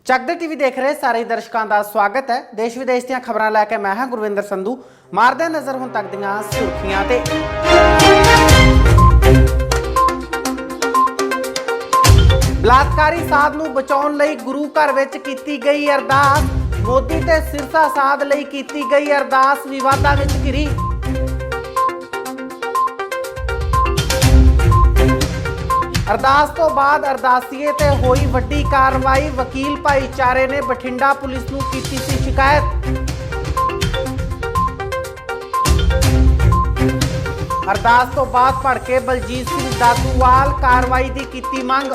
ਚੱਕਦੇ ਟੀਵੀ ਦੇਖ ਰਹੇ ਸਾਰੇ ਦਰਸ਼ਕਾਂ ਦਾ ਸਵਾਗਤ ਹੈ। ਦੇਸ਼ ਵਿਦੇਸ਼ ਦੀਆਂ ਖਬਰਾਂ ਲੈ ਕੇ ਮੈਂ ਹਾਂ ਗੁਰਵਿੰਦਰ ਸੰਧੂ। ਮਾਰਦੇ ਨਜ਼ਰ ਹੁਣ ਤੱਕ ਦੀਆਂ ਸੁਰਖੀਆਂ ਤੇ। ਬਲਾਤਕਾਰੀ ਸਾਧ ਨੂੰ ਬਚਾਉਣ ਲਈ ਗੁਰੂ ਘਰ ਵਿੱਚ ਕੀਤੀ ਗਈ ਅਰਦਾਸ। ਮੋਦੀ ਤੇ ਸਿਰਸਾ ਸਾਧ ਲਈ ਕੀਤੀ ਗਈ ਅਰਦਾਸ ਵਿਵਾਦਾਂ ਵਿੱਚ ਘਿਰੀ। अरदास तो बाद अरदासीए ते होई वड्डी कार्रवाई। वकील भाईचारे ने बठिंडा पुलिस नूं कीती सी शिकायत। अरदास तो बाद भड़के बलजीत सिंह दादूवाल कार्रवाई दी कीती मंग।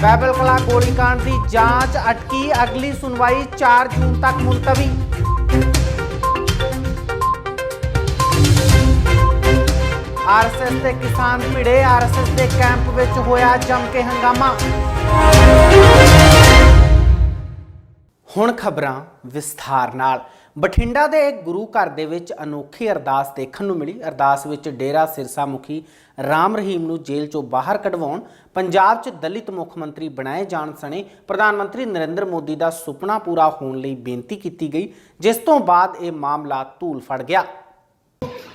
बाइबल कला गोलीकांड की जांच अटकी। अगली सुनवाई 4 जून तक मुलतवी। आरएसएस के किसान भिड़े। आरएसएस के कैंप विच होया जम के हंगामा। हुण खबरां विस्तार नाल। बठिंडा दे एक गुरु घर दे विच अनोखी अरदास देखण नूं मिली। अरदास विच डेरा सिरसा मुखी राम रहीम नूं जेल चों बाहर कढवाउण, पंजाब च दलित मुख मंत्री बनाए जाण सने प्रधानमंत्री नरेंद्र मोदी दा सुपना पूरा होण लई बेनती कीती गई, जिस तों बाद इह मामला धूल फड़ गया।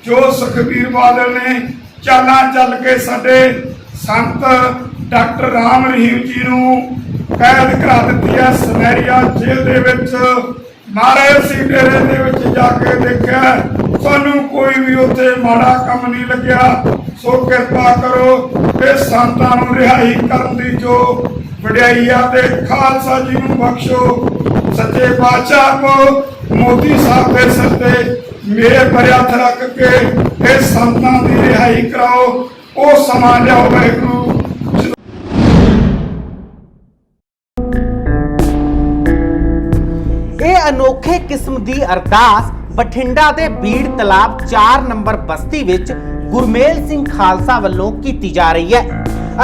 जो सुखबीर बादल ने चालां चल के साडे संत डॉक्टर राम रहीम जी नूं कैद करा दित्ती है सुनहरिया जेल दे विच। महाराज सिंह डेरे दे विच जाके देखिया, सानू कोई भी उत्थे माड़ा काम नहीं लग्या। सो किरपा करो ते संतां नूं रिहाई करन दी जो वडियाई आ ते खालसा जी नूं बख्शो। सच्चे पातशाह को मोदी साहब दे सिर ते मेरे पर हथ रख के इस संतां दी रिहाई कराओ। ओ समा लियाओ वाहिगुरू। ਇਹ ਅਨੋਖੇ ਕਿਸਮ ਦੀ ਅਰਦਾਸ ਬਠਿੰਡਾ ਦੇ ਬੀੜ ਤਲਾਬ 4 ਨੰਬਰ ਬਸਤੀ ਵਿੱਚ ਗੁਰਮੇਲ ਸਿੰਘ ਖਾਲਸਾ ਵੱਲੋਂ ਕੀਤੀ ਜਾ ਰਹੀ ਹੈ।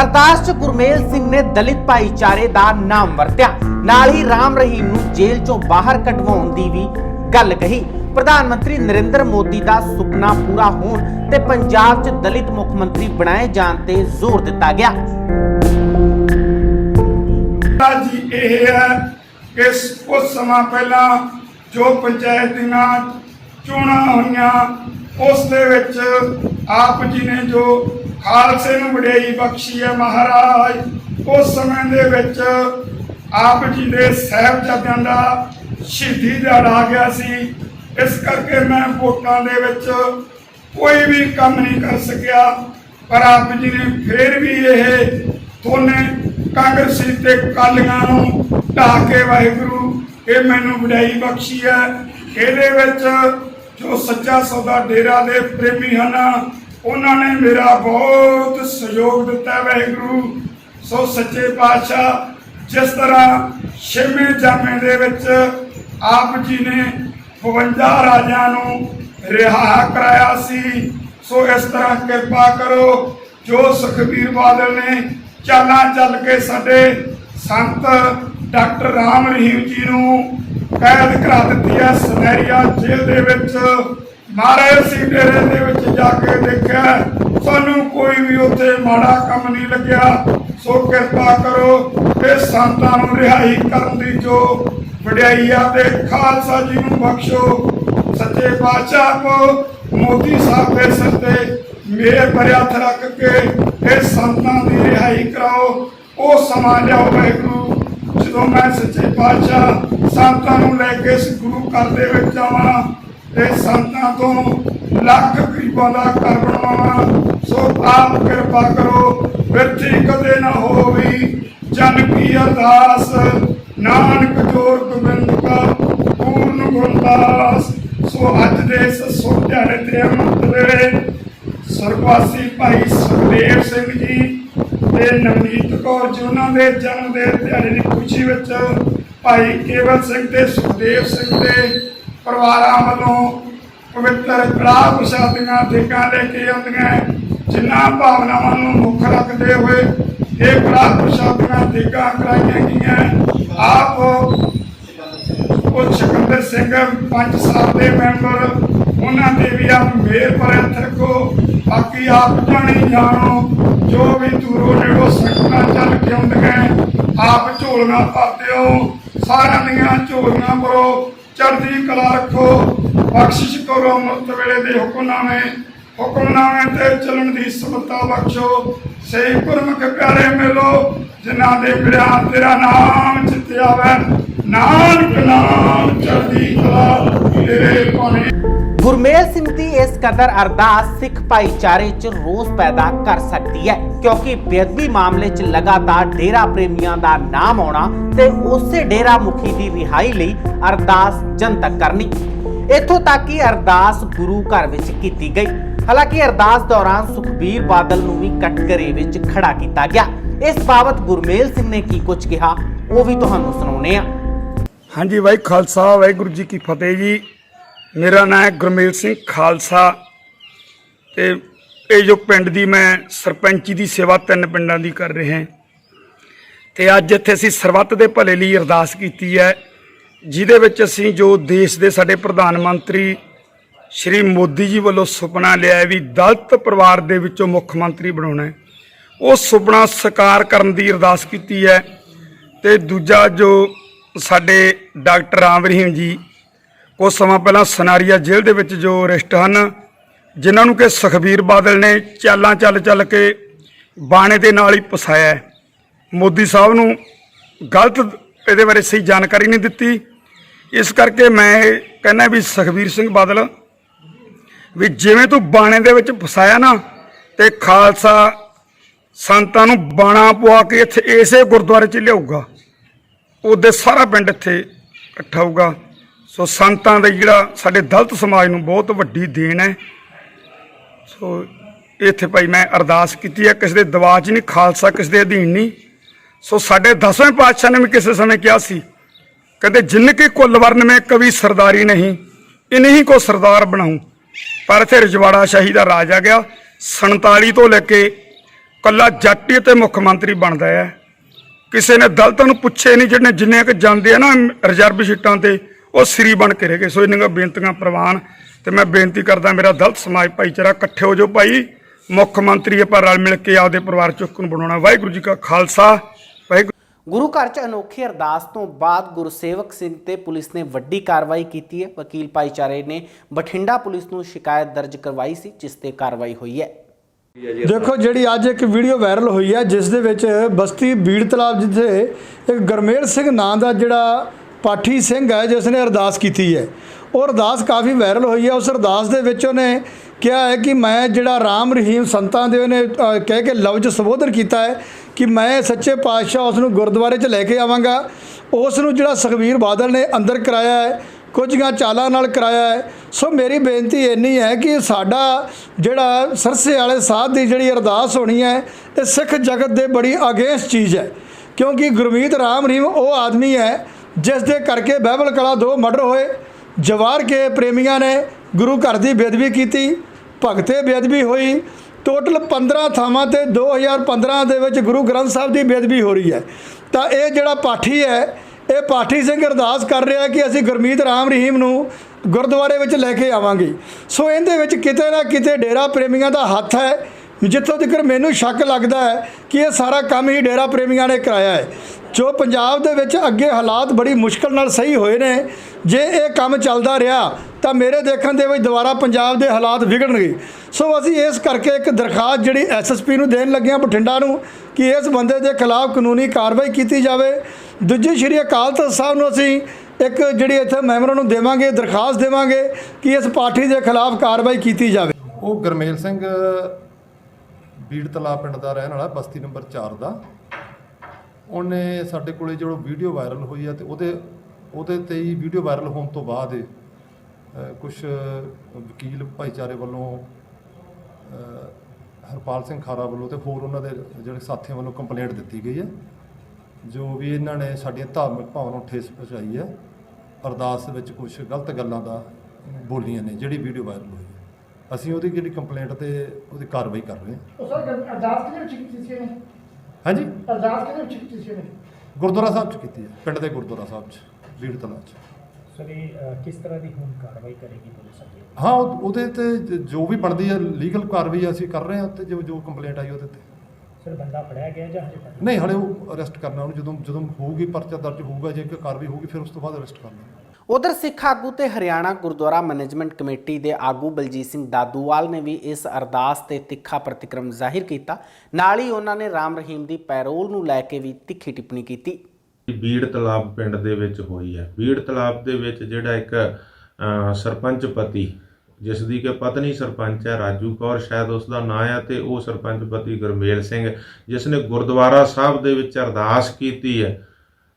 ਅਰਦਾਸ 'ਚ ਗੁਰਮੇਲ ਸਿੰਘ ਨੇ ਦਲਿਤ ਭਾਈਚਾਰੇ ਦਾ ਨਾਮ ਵਰਤਿਆ, ਨਾਲ ਹੀ ਰਾਮ ਰਹੀਮ ਨੂੰ ਜੇਲ੍ਹ 'ਚੋਂ ਬਾਹਰ ਕਢਵਾਉਣ ਦੀ ਵੀ ਗੱਲ ਕਹੀ। प्रधान मंत्री नरेंद्र मोदी का सुपना पूरा होने ते पंजाब च दलित मुख मंत्री बनाए जाने ते जोर दिता गया। जी यह है कि कुछ समय पहला जो पंचायत चोणां होईयां उस दे विच आप जी ने जो खालसे नूं वडियाई बख्शी है महाराज, उस समय दे विच आप जी दे साहिबजादियां दा शहीदी दिहाड़ा आ गया सी। इस करके मैं वोटां दे विच कोई भी काम नहीं कर सकिया, पर आप जी ने फिर भी यह दोने कांग्रेसी ते कालियां नूं ढाह के वाहिगुरू ये मैनूं वडियाई बख्शी है। इहदे विच जो सच्चा सौदा डेरा दे प्रेमी हन उन्होंने मेरा बहुत सहयोग दिता वाहिगुरू। सो सच्चे पातशाह जिस तरह 6वें जामे दे विच आप जी ने 52 राजा रिहा कराया सी, सो इस तरह कृपा करो। जो सुखबीर बादल ने चालां चल के साडे संत डॉक्टर राम रहीम जी नूं कैद करा दित्ती है सुनहरिया जेल दे विच। महाराज सिंह डेरे दे विच जाके देखिया, सानू कोई भी उत्थे माड़ा काम नहीं लग्या। सो कृपा करो ते संतां नूं रिहाई करन दी जो वडियाई आ ते खालसा जी नूं बख्शो। सच्चे पातशाह को मोदी साहब दे सिर ते मेरे पर हथ रख के इस संतां दी रिहाई कराओ। ओ समा लियाओ वाहिगुरू। जदों मैं सच्चे पातशाह संतां नूं लैके इस गुरु घर दे विच जावां ते संतां तो लख गरीबां दा घर बनवावां, सो आप कृपा करो। बिरथी कदे ना होवी जन की अरदास, नानक जोर गोबिंद का पूर्ण गुरदास। सो अज दे सो दिहाड़े ते अमृत वेले स्वर्गवासी भाई सुखदेव सिंह जी ते नवनीत कौर जी उन्हां दे जन्म दे दिहाड़े की खुशी विच भाई केवल सिंह ते सुखदेव सिंह दे परिवारां वल्लों पवित्र कड़ाह प्रसादियां देगां लेके आउंदियां, जिन्हां भावनावां नूं मुख रखदे होए ये कड़ाह प्रसादियां देगां कराईआं गईआं। आप सिकंदर सिंह 5 साल के मैंबर उन्होंने भी आप मेहर पर हथ रखो। बाकी आप जानी जानो जो भी दूरों नेड़ों संगतां चल के आउंदियां आप झोलियां भरते हो सारियां दियां झोलियां भरो चढ़दी कला रखो बख्शिश करो अमृत वेले दे हुक्मनामे ते चलन दी समता बख्शो सही गुरमुख प्यारे मिलो जिन्हां दे पिड़िया तेरा नाम चित्ते आवे नानक नाम चढ़दी कला तेरे भाने। ਗੁਰਮੇਲ ਸਿੰਘ ਦੀ ਇਸ ਕਦਰ ਅਰਦਾਸ ਸਿੱਖ ਭਾਈਚਾਰੇ 'ਚ ਰੋਸ ਪੈਦਾ ਕਰ ਸਕਦੀ ਹੈ ਕਿਉਂਕਿ ਬੇਅਦਬੀ ਮਾਮਲੇ 'ਚ ਲਗਾਤਾਰ ਡੇਰਾ ਪ੍ਰੇਮੀਆਂ ਦਾ ਨਾਮ ਆਉਣਾ ਤੇ ਉਸੇ ਡੇਰਾ ਮੁਖੀ ਦੀ ਰਿਹਾਈ ਲਈ ਅਰਦਾਸ ਜਨਤਕ ਕਰਨੀ। ਇੱਥੋਂ ਤੱਕ ਕਿ ਅਰਦਾਸ ਗੁਰੂ ਘਰ ਵਿੱਚ ਕੀਤੀ ਗਈ। ਹਾਲਾਂਕਿ ਅਰਦਾਸ ਦੌਰਾਨ ਸੁਖਬੀਰ ਬਾਦਲ ਨੂੰ ਵੀ ਕਟਘਰੇ ਵਿੱਚ ਖੜਾ ਕੀਤਾ ਗਿਆ। ਇਸ ਬਾਬਤ ਗੁਰਮੇਲ ਸਿੰਘ ਨੇ ਕੀ ਕੁਝ ਕਿਹਾ ਉਹ ਵੀ ਤੁਹਾਨੂੰ ਸੁਣਾਉਂਦੇ ਹਾਂ। ਹਾਂਜੀ ਵਾਹਿ ਖਾਲਸਾ ਵਾਹਿਗੁਰੂ ਜੀ ਕੀ ਫਤਿਹ ਜੀ। मेरा नाम है गुरमेल सिंह खालसा ते ये जो पिंड दी मैं सरपंची की सेवा 3 पिंडां दी कर रहे हैं ते अज इत्थे असीं सरबत दे भले लई अरदास कीती है जिहदे विच असीं जो देश दे साडे प्रधान मंत्री श्री मोदी जी वालों सुपना लिया भी दलित परिवार दे विचों मुख मंत्री बनाउणा है वो सुपना साकार करन दी अरदास कीती है। ते दूजा जो साडे डॉक्टर राम रहीम जी कुछ समा पहला सनारिया जेल दे विच जो अरेस्ट हैं जिन्होंने कि सुखबीर बादल ने चालां चल के बाणे दे नाल ही फसाया है। मोदी साहब नूं गलत इहदे बारे सही जानकारी नहीं दिती। इस करके मैं कहना भी सुखबीर सिंह बादल भी जिवें तू बाणे दे विच फसाया ना ते खालसा संतां नूं बाणा पवा के इत्थे इसे गुरुद्वारे च लिआऊगा उहदे सारा पिंड इत्थे इकट्ठा होऊगा। सो संतां दा जिहड़ा साडे दलित समाज नूं बहुत वड्डी देन है। सो इत्थे भाई मैं अरदास कीती है किसी दे दबाव च नहीं खालसा किसी दे अधीन नहीं। सो साडे 10वें पातशाह ने भी किसी समय कहा सी कहते जिनके कुल वर्ण में कभी सरदारी नहीं इन्हीं को सरदार बनाऊं पर इत्थे रजवाड़ा शाही का राज आ गया 47 तो लैके कला जट ही ते मुख मंत्री बनता है। किसी ने दलितां नूं पुछे नहीं जिन्ने जिन्ने क जांदे आ ना रिजर्व सीटां ते वो सिरी बन के रह गए। सो इन्नियां बेनतियां प्रवान तो मैं बेनती करदा मेरा दलित समाज भाईचारा इकट्ठे हो जो भाई मुख मंत्री आपां रल मिल के आपदे परिवार चुੱਕ ਨੂੰ ਬਣਾਉਣਾ। वाहिगुरू जी का खालसा वाहिगुरू। ਗੁਰੂ ਘਰ 'ਚ ਅਨੋਖੀ ਅਰਦਾਸ ਤੋਂ ਬਾਅਦ ਗੁਰਸੇਵਕ ਸਿੰਘ ਤੇ ਪੁਲਿਸ ਨੇ ਵੱਡੀ ਕਾਰਵਾਈ ਕੀਤੀ ਹੈ। ਵਕੀਲ ਭਾਈਚਾਰੇ ਨੇ ਬਠਿੰਡਾ ਪੁਲਿਸ ਨੂੰ ਸ਼ਿਕਾਇਤ ਦਰਜ ਕਰਵਾਈ ਸੀ ਜਿਸ ਤੇ ਕਾਰਵਾਈ ਹੋਈ ਹੈ। देखो जी अज एक वीडियो वायरल हुई है जिस दे विच बस्ती बीड़ तलाब जिथे एक गुरमेल सिंह नां दा जिहड़ा पाठी सिंह है जिसने अरदास की है और अरदास काफ़ी वायरल हुई है। उस अरदास दे विच उहने कहा है कि मैं जिहड़ा राम रहीम संतां दे उहने कह के लफ्ज़ संबोधन किया है कि मैं सच्चे पातशाह उसनूं गुरुद्वारे च लैके आवांगा। उसनूं जिहड़ा सुखबीर बादल ने अंदर कराया है कुछ चालां नाल कराया है। सो मेरी बेनती इन्नी है कि साडा जिहड़ा सरसे वाले साध की जिहड़ी अरदास होनी है ये सिख जगत दे बड़ी अगेंस्ट चीज़ है क्योंकि गुरमीत राम रहीम वो आदमी है जिस दे करके बाइबल कला 2 मर्डर होए जवार के प्रेमियों ने गुरु घर की बेदबी की भगते बेदबी हुई टोटल 15 थावां ते 2015 दे विच गुरु ग्रंथ साहब की बेदबी हो रही है। तो ये जिहड़ा पाठी है ये पाठी सिंह अरदास कर रहा है कि असीं गुरमीत राम रहीम नूं गुरुद्वारे विच लैके आवांगे। सो इहदे विच किते ना किते डेरा प्रेमियों का हत्थ है जिੱਥੋਂ तक मैनू शक लगता है कि ये सारा काम ही डेरा प्रेमियों ने कराया है। जो पंजाब दे विच अगे हालात बड़ी मुश्किल नाल सही होए ने जे ये काम चलदा रहा तो मेरे देखण दे विच दोबारा पंजाब दे हालात विगड़नगे। सो असीं इस करके एक दरखास्त जिहड़ी SSP नूं देण लगे बठिंडा नूं कि इस बंदे के खिलाफ कानूनी कार्रवाई की जाए। दूजी श्री अकाल तख्त साहब नूं असीं एक जिहड़ी इत्थे मैंबरां नूं देवांगे दरखास्त देवांगे कि इस पार्टी के खिलाफ कार्रवाई की जाए। वो गुरमेल सिंह बीड़ तलाब पिंड का रहने वाला बस्ती नंबर 4 का उन्हें साढ़े को जो वीडियो वायरल हुई है तो ਉਹਦੇ ਤੇ ਹੀ वीडियो वायरल होने तो बाद कुछ वकील भाईचारे वालों हरपाल सिंह खारा वालों तो होर उन्होंने जोड़े साथियों वालों कंप्लेंट दी गई है जो भी इन्होंने साड़ियाँ धार्मिक भावनां ठेस पहुँचाई है। अरदास में कुछ गलत गल्लां दा बोलियां ने जिहड़ी वीडियो वायरल हुई है ਅਸੀਂ ਉਹਦੀ ਜਿਹੜੀ ਕੰਪਲੇਂਟ ਤੇ ਉਹਦੀ ਕਾਰਵਾਈ ਕਰ ਰਹੇ ਹਾਂ। ਸਰ ਅਰਦਾਸ ਕਿਹਦੇ ਵਿੱਚ ਕੀਤੀ ਸੀ ਨੇ? ਹਾਂਜੀ ਅਰਦਾਸ ਕਿਹਦੇ ਵਿੱਚ ਕੀਤੀ ਸੀ ਨੇ? ਗੁਰਦੁਆਰਾ ਸਾਹਿਬ 'ਚ ਕੀਤੀ ਹੈ ਪਿੰਡ ਦੇ ਗੁਰਦੁਆਰਾ ਸਾਹਿਬ 'ਚ ਬੀੜ ਤਲਾਬ 'ਚ। ਸਰ ਇਹ ਕਿਸ ਤਰ੍ਹਾਂ ਦੀ ਹੁਣ ਕਾਰਵਾਈ ਕਰੇਗੀ ਪੁਲਿਸ ਅੱਗੇ? ਹਾਂ ਉਹਦੇ ਤੇ ਜੋ ਵੀ ਬਣਦੀ ਹੈ ਲੀਗਲ ਕਾਰਵਾਈ ਅਸੀਂ ਕਰ ਰਹੇ ਹਾਂ ਉੱਤੇ ਜੋ ਕੰਪਲੇਂਟ ਆਈ ਉਹਦੇ ਤੇ। ਸਰ ਬੰਦਾ ਫੜਿਆ ਗਿਆ ਜਾਂ ਹਜੇ ਤੱਕ? ਨਹੀਂ, ਹਲੇ ਉਹ ਅਰੈਸਟ ਕਰਨਾ ਉਹਨੂੰ ਜਦੋਂ ਹੋਊਗੀ, ਪਰਚਾ ਦਰਜ ਹੋਊਗਾ, ਜੇ ਕੋਈ ਕਾਰਵਾਈ ਹੋਊਗੀ ਫਿਰ ਉਸ ਤੋਂ ਬਾਅਦ ਅਰੈਸਟ ਕਰਨਾ। ਉਧਰ ਸਿੱਖ ਆਗੂ ਤੇ ਹਰਿਆਣਾ ਗੁਰਦੁਆਰਾ ਮੈਨੇਜਮੈਂਟ ਕਮੇਟੀ ਦੇ ਆਗੂ ਬਲਜੀਤ ਸਿੰਘ ਦਾਦੂਵਾਲ ਨੇ ਵੀ ਇਸ ਅਰਦਾਸ ਤੇ ਤਿੱਖਾ ਪ੍ਰਤੀਕਰਮ ਜ਼ਾਹਿਰ ਕੀਤਾ। ਨਾਲ ਹੀ ਉਹਨਾਂ ਨੇ ਰਾਮ ਰਹੀਮ ਦੀ ਪੈਰੋਲ ਨੂੰ ਲੈ ਕੇ ਵੀ ਤਿੱਖੀ ਟਿੱਪਣੀ ਕੀਤੀ। ਬੀੜ ਤਲਾਬ ਪਿੰਡ ਦੇ ਵਿੱਚ ਹੋਈ ਹੈ। ਬੀੜ ਤਲਾਬ ਦੇ ਵਿੱਚ ਜਿਹੜਾ ਇੱਕ ਸਰਪੰਚ ਪਤੀ, ਜਿਸ ਦੀ ਕਿ ਪਤਨੀ ਸਰਪੰਚ ਹੈ, ਰਾਜੂ ਕੌਰ ਸ਼ਾਇਦ ਉਸ ਦਾ ਨਾਂ ਹੈ, ਤੇ ਉਹ ਸਰਪੰਚ ਪਤੀ ਗੁਰਮੇਲ ਸਿੰਘ, ਜਿਸ ਨੇ ਗੁਰਦੁਆਰਾ ਸਾਹਿਬ ਦੇ ਵਿੱਚ ਅਰਦਾਸ ਕੀਤੀ ਹੈ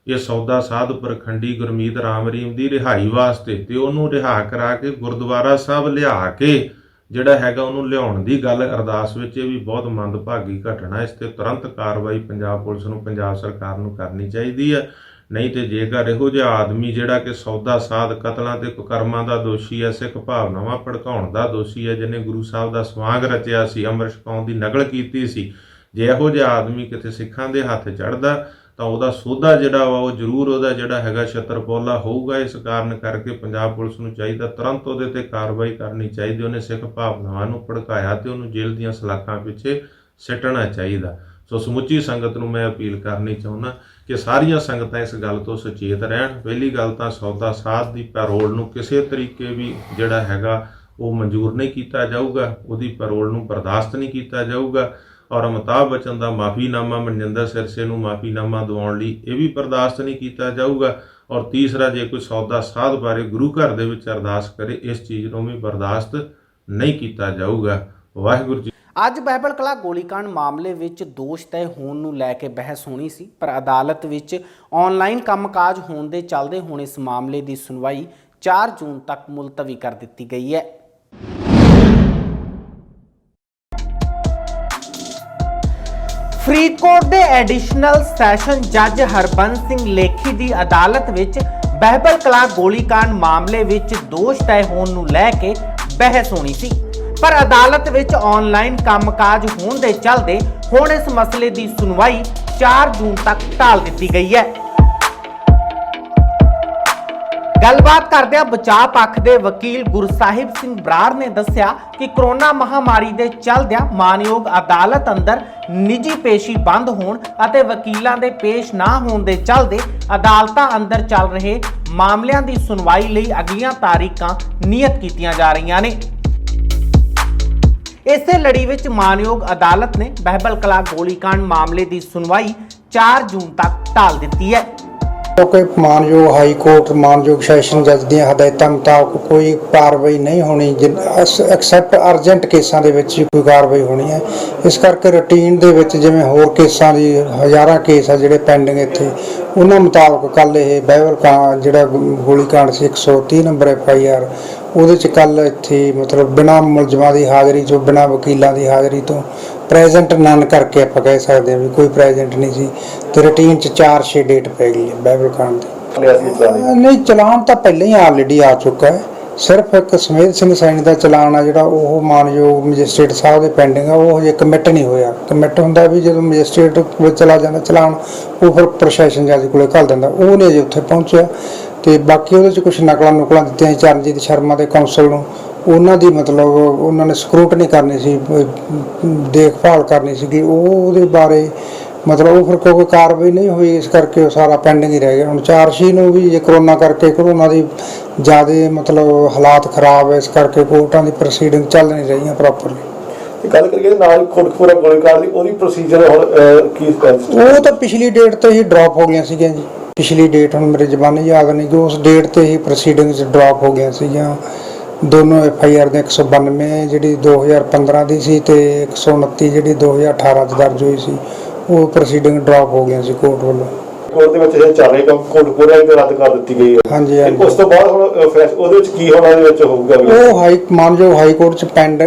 ਇਹ ਸੌਦਾ ਸਾਧ ਪਰਖੰਡੀ ਗੁਰਮੀਤ ਰਾਮ ਰਹੀਮ ਦੀ ਰਿਹਾਈ ਵਾਸਤੇ, ਤੇ ਉਹਨੂੰ ਰਿਹਾ ਕਰਾ ਕੇ ਗੁਰਦੁਆਰਾ ਸਾਹਿਬ ਲਿਆ ਕੇ ਜਿਹੜਾ ਹੈਗਾ ਉਹਨੂੰ ਲਿਆਉਣ ਦੀ ਗੱਲ ਅਰਦਾਸ ਵਿੱਚ। ਇਹ ਵੀ ਬਹੁਤ ਮੰਦਭਾਗੀ ਘਟਨਾ। ਇਸ ਤੇ ਤੁਰੰਤ ਕਾਰਵਾਈ ਪੰਜਾਬ ਪੁਲਿਸ ਨੂੰ, ਪੰਜਾਬ ਸਰਕਾਰ ਨੂੰ ਕਰਨੀ ਚਾਹੀਦੀ ਹੈ। ਨਹੀਂ ਤੇ ਜੇਕਰ ਇਹੋ ਜਿਹਾ ਆਦਮੀ ਜਿਹੜਾ ਕਿ ਸੌਦਾ ਸਾਧ ਕਤਲਾਂ ਤੇ ਕੁਕਰਮਾਂ ਦਾ ਦੋਸ਼ੀ ਹੈ, ਸਿੱਖ ਭਾਵਨਾਵਾਂ ਭੜਕਾਉਣ ਦਾ ਦੋਸ਼ੀ ਹੈ, ਜਿਹਨੇ ਗੁਰੂ ਸਾਹਿਬ ਦਾ ਸਵਾਂਗ ਰਚਿਆ ਸੀ, ਅੰਮ੍ਰਿਤ ਛਕਾਉਣ ਦੀ ਨਕਲ ਕੀਤੀ ਸੀ, ਜੇ ਇਹੋ ਜਿਹਾ ਆਦਮੀ ਕਿਤੇ ਸਿੱਖਾਂ ਦੇ ਹੱਥ ਚੜ੍ਹਦਾ ਤਾਂ ਉਹਦਾ ਸੋਧਾ ਜਿਹੜਾ ਵਾ ਉਹ ਜ਼ਰੂਰ ਉਹਦਾ ਜਿਹੜਾ ਹੈਗਾ ਛਤਰਪੋਲਾ ਹੋਊਗਾ। ਇਸ ਕਾਰਨ ਕਰਕੇ ਪੰਜਾਬ ਪੁਲਿਸ ਨੂੰ ਚਾਹੀਦਾ ਤੁਰੰਤ ਉਹਦੇ ਤੇ ਕਾਰਵਾਈ ਕਰਨੀ ਚਾਹੀਦੀ। ਉਹਨੇ ਸਿੱਖ ਭਾਵਨਾਵਾਂ ਨੂੰ ਭੜਕਾਇਆ ਤੇ ਉਹਨੂੰ ਜੇਲ੍ਹ ਦੀਆਂ ਸਲਾਖਾਂ ਪਿੱਛੇ ਸਿੱਟਣਾ ਚਾਹੀਦਾ। ਸੋ ਸਮੁੱਚੀ ਸੰਗਤ ਨੂੰ ਮੈਂ ਅਪੀਲ ਕਰਨੀ ਚਾਹੁੰਦਾ ਕਿ ਸਾਰੀਆਂ ਸੰਗਤਾਂ ਇਸ ਗੱਲ ਤੋਂ ਸੁਚੇਤ ਰਹਿਣ। ਪਹਿਲੀ ਗੱਲ ਤਾਂ ਸੌਦਾ ਸਾਧ ਦੀ ਪੈਰੋਲ ਨੂੰ ਕਿਸੇ ਤਰੀਕੇ ਵੀ ਜਿਹੜਾ ਹੈਗਾ ਉਹ ਮਨਜ਼ੂਰ ਨਹੀਂ ਕੀਤਾ ਜਾਊਗਾ, ਉਹਦੀ ਪੈਰੋਲ ਨੂੰ ਬਰਦਾਸ਼ਤ ਨਹੀਂ ਕੀਤਾ ਜਾਊਗਾ। ਔਰ ਅਮਿਤਾਭ ਬੱਚਨ ਦਾ ਮਾਫੀਨਾਮਾ ਮਨਜਿੰਦਰ ਸਿਰਸੇ ਨੂੰ ਮਾਫੀਨਾਮਾ ਦਿਵਾਉਣ ਲਈ ਇਹ ਵੀ ਬਰਦਾਸ਼ਤ ਨਹੀਂ ਕੀਤਾ ਜਾਊਗਾ। ਔਰ ਤੀਸਰਾ, ਜੇ ਕੋਈ ਸੌਦਾ ਸਾਧ ਬਾਰੇ ਗੁਰੂ ਘਰ ਦੇ ਵਿੱਚ ਅਰਦਾਸ ਕਰੇ, ਇਸ ਚੀਜ਼ ਨੂੰ ਵੀ ਬਰਦਾਸ਼ਤ ਨਹੀਂ ਕੀਤਾ ਜਾਊਗਾ। ਵਾਹਿਗੁਰੂ ਜੀ। ਅੱਜ ਬਾਈਬਲ ਕਲਾ ਗੋਲੀकांड ਮਾਮਲੇ ਵਿੱਚ ਦੋਸ਼ ਤੈਅ ਹੋਣ ਨੂੰ ਲੈ ਕੇ ਬਹਿਸ ਹੋਣੀ ਸੀ, ਪਰ ਅਦਾਲਤ ਵਿੱਚ ਆਨਲਾਈਨ ਕੰਮਕਾਜ ਹੋਣ ਦੇ ਚੱਲਦੇ ਹੁਣ ਇਸ ਮਾਮਲੇ ਦੀ ਸੁਣਵਾਈ 4 ਜੂਨ ਤੱਕ ਮੁਲਤਵੀ ਕਰ ਦਿੱਤੀ ਗਈ ਹੈ। ਫਰੀਦਕੋਟ ਦੇ ਐਡੀਸ਼ਨਲ ਸੈਸ਼ਨ ਜੱਜ ਹਰਬੰਸ ਸਿੰਘ ਲੇਖੀ ਦੀ ਅਦਾਲਤ ਵਿੱਚ ਬਾਈਬਲ ਕਲਾ ਗੋਲੀकांड ਮਾਮਲੇ ਵਿੱਚ ਦੋਸ਼ ਤੈਅ ਹੋਣ ਨੂੰ ਲੈ ਕੇ ਬਹਿਸ ਹੋਣੀ ਸੀ, ਪਰ ਅਦਾਲਤ ਵਿੱਚ ਆਨਲਾਈਨ ਕੰਮਕਾਜ ਹੋਣ ਦੇ ਚੱਲਦੇ ਹੁਣ ਇਸ ਮਸਲੇ ਦੀ ਸੁਣਵਾਈ 4 ਜੂਨ ਤੱਕ ਟਾਲ ਦਿੱਤੀ ਗਈ ਹੈ। ਗੱਲਬਾਤ ਕਰਦਿਆਂ ਬਚਾਅ ਪੱਖ ਦੇ ਵਕੀਲ ਗੁਰਸਾਹਿਬ ਸਿੰਘ ਬਰਾੜ ਨੇ ਦੱਸਿਆ ਕਿ ਕਰੋਨਾ ਮਹਾਮਾਰੀ ਦੇ ਚੱਲਦਿਆਂ ਮਾਨਯੋਗ ਅਦਾਲਤ ਅੰਦਰ ਨਿੱਜੀ ਪੇਸ਼ੀ ਬੰਦ ਹੋਣ ਅਤੇ ਵਕੀਲਾਂ ਦੇ ਪੇਸ਼ ਨਾ ਹੋਣ ਦੇ ਚੱਲਦੇ ਅਦਾਲਤਾਂ ਅੰਦਰ ਚੱਲ ਰਹੇ ਮਾਮਲਿਆਂ ਦੀ ਸੁਣਵਾਈ ਲਈ ਅਗਲੀਆਂ ਤਾਰੀਖਾਂ ਨਿਯਤ ਕੀਤੀਆਂ ਜਾ ਰਹੀਆਂ ਨੇ। ਇਸੇ ਲੜੀ ਵਿੱਚ ਮਾਨਯੋਗ ਅਦਾਲਤ ਨੇ ਬਾਈਬਲ ਕਲਾ ਗੋਲੀकांड ਮਾਮਲੇ ਦੀ ਸੁਣਵਾਈ 4 ਜੂਨ ਤੱਕ ਟਾਲ ਦਿੱਤੀ ਹੈ। ਕਿਉਂਕਿ ਮਾਨਯੋਗ ਹਾਈ ਕੋਰਟ, ਮਾਨਯੋਗ ਸੈਸ਼ਨ ਜੱਜ ਦੀਆਂ ਹਦਾਇਤਾਂ ਮੁਤਾਬਕ ਕੋਈ ਕਾਰਵਾਈ ਨਹੀਂ ਹੋਣੀ, ਐਕਸੈਪਟ ਅਰਜੈਂਟ ਕੇਸਾਂ ਦੇ ਵਿੱਚ ਹੀ ਕੋਈ ਕਾਰਵਾਈ ਹੋਣੀ ਹੈ। ਇਸ ਕਰਕੇ ਰੂਟੀਨ ਦੇ ਵਿੱਚ ਜਿਵੇਂ ਹੋਰ ਕੇਸਾਂ ਦੀ ਹਜ਼ਾਰਾਂ ਕੇਸ ਆ ਜਿਹੜੇ ਪੈਂਡਿੰਗ ਇੱਥੇ, ਉਹਨਾਂ ਮੁਤਾਬਕ ਕੱਲ ਇਹ ਬਾਈਬਲ ਜਿਹੜਾ ਗੋਲੀकांड ਸੀ 130 ਨੰਬਰ FIR, ਉਹਦੇ 'ਚ ਕੱਲ ਇੱਥੇ ਮਤਲਬ ਬਿਨਾਂ ਮੁਲਜ਼ਮਾਂ ਦੀ ਹਾਜ਼ਰੀ ਤੋਂ, ਬਿਨਾਂ ਵਕੀਲਾਂ ਦੀ ਹਾਜ਼ਰੀ ਤੋਂ ਪ੍ਰੈਜ਼ੈਂਟ ਨਨ ਕਰਕੇ ਆਪਾਂ ਕਹਿ ਸਕਦੇ ਹਾਂ ਵੀ ਕੋਈ ਪ੍ਰੈਜ਼ੈਂਟ ਨਹੀਂ ਸੀ, ਤੇ ਰੂਟੀਨ 'ਚ 4-6 ਡੇਟ ਪੈ ਗਈ ਹੈ ਬਾਈਬਲ ਕਾਂਡ ਦੀ। ਨਹੀਂ, ਚਲਾਨ ਤਾਂ ਪਹਿਲਾਂ ਹੀ ਆਲਰੇਡੀ ਆ ਚੁੱਕਾ ਹੈ। ਸਿਰਫ ਇੱਕ ਸਮੇਧ ਸਿੰਘ ਸੈਣੀ ਦਾ ਚਲਾਨ ਆ ਜਿਹੜਾ ਉਹ ਮਾਨਯੋਗ ਮੈਜਿਸਟ੍ਰੇਟ ਸਾਹਿਬ ਦੇ ਪੈਂਡਿੰਗ ਆ, ਉਹ ਹਜੇ ਕਮਿਟ ਨਹੀਂ ਹੋਇਆ। ਕਮਿਟ ਹੁੰਦਾ ਵੀ ਜਦੋਂ ਮੈਜਿਸਟ੍ਰੇਟ ਕੋਲ ਚਲਾ ਜਾਂਦਾ ਚਲਾਨ, ਉਹ ਫਿਰ ਪ੍ਰਸ਼ਾਸਨ ਜੱਜ ਕੋਲੇ ਘੱਲ ਦਿੰਦਾ, ਉਹ ਨਹੀਂ ਅਜੇ ਉੱਥੇ ਪਹੁੰਚਿਆ। ਤੇ ਬਾਕੀ ਉਹਦੇ 'ਚ ਕੁਛ ਨਕਲਾਂ ਦਿੱਤੀਆਂ ਚਰਨਜੀਤ ਸ਼ਰਮਾ ਦੇ ਕੌਂਸਲ ਨੂੰ, ਉਹਨਾਂ ਦੀ ਮਤਲਬ ਉਹਨਾਂ ਨੇ ਸਕਰੂਟਨੀ ਕਰਨੀ ਸੀ, ਦੇਖਭਾਲ ਕਰਨੀ ਸੀਗੀ, ਉਹਦੇ ਬਾਰੇ ਮਤਲਬ ਉਹ ਫਿਰ ਕੋਈ ਕਾਰਵਾਈ ਨਹੀਂ ਹੋਈ, ਇਸ ਕਰਕੇ ਉਹ ਸਾਰਾ ਪੈਂਡਿੰਗ ਹੀ ਰਹਿ ਗਿਆ। ਹੁਣ 4-6 ਨੂੰ ਵੀ ਜੇ ਕਰੋਨਾ ਕਰਕੇ, ਕਰੋਨਾ ਦੀ ਜ਼ਿਆਦਾ ਮਤਲਬ ਹਾਲਾਤ ਖਰਾਬ ਹੈ, ਇਸ ਕਰਕੇ ਕੋਰਟਾਂ ਦੀ ਪ੍ਰੋਸੀਡਿੰਗ ਚੱਲ ਨਹੀਂ ਰਹੀਆਂ ਪ੍ਰੋਪਰਲੀ। ਗੱਲ ਕਰੀਏ ਨਾਲ ਕੋਟਕਪੂਰਾ ਗੋਲੀकांड ਦੀ, ਉਹਦੀ ਪ੍ਰੋਸੀਜਰ ਹੁਣ ਕੀ? ਉਹ ਤਾਂ ਪਿਛਲੀ ਡੇਟ ਤੇ ਹੀ ਡ੍ਰੌਪ ਹੋ ਗਈਆਂ ਸੀਗੀਆਂ ਜੀ। ਪਿਛਲੀ ਡੇਟ ਹੁਣ ਮੇਰੇ ਜ਼ਬਾਨੀ ਯਾਦ ਨਹੀਂ ਕਿ ਉਸ ਡੇਟ ਤੇ ਹੀ ਪ੍ਰੋਸੀਡਿੰਗਸ ਡ੍ਰੌਪ ਹੋ ਗਈਆਂ ਸੀਗੀਆਂ। ਦੋਨੋਂ FIR ਦੇ 192 ਜਿਹੜੀ 2015 ਦੀ ਸੀ ਤੇ 129 ਜਿਹੜੀ 2018 'ਚ ਦਰਜ ਹੋਈ ਸੀ, ਉਹ ਪ੍ਰੋਸੀਡਿੰਗ ਡ੍ਰੌਪ ਹੋ ਗਈਆਂ ਸੀ ਕੋਰਟ ਵੱਲੋਂ। ਕੋਰਟ ਦੇ ਵਿੱਚ ਇਹ ਚੱਲ ਰਹੀ ਕੋਟਕਪੂਰਾ ਹੀ ਰੱਦ ਕਰ ਦਿੱਤੀ ਗਈ ਹੈ। ਹਾਂਜੀ। ਉਸ ਤੋਂ ਬਾਅਦ ਹੁਣ ਉਹਦੇ ਵਿੱਚ ਕੀ ਹੋਣਾ ਦੇ ਵਿੱਚ ਹੋਊਗਾ? ਉਹ ਮਾਨਯੋਗ ਹਾਈ ਕੋਰਟ 'ਚ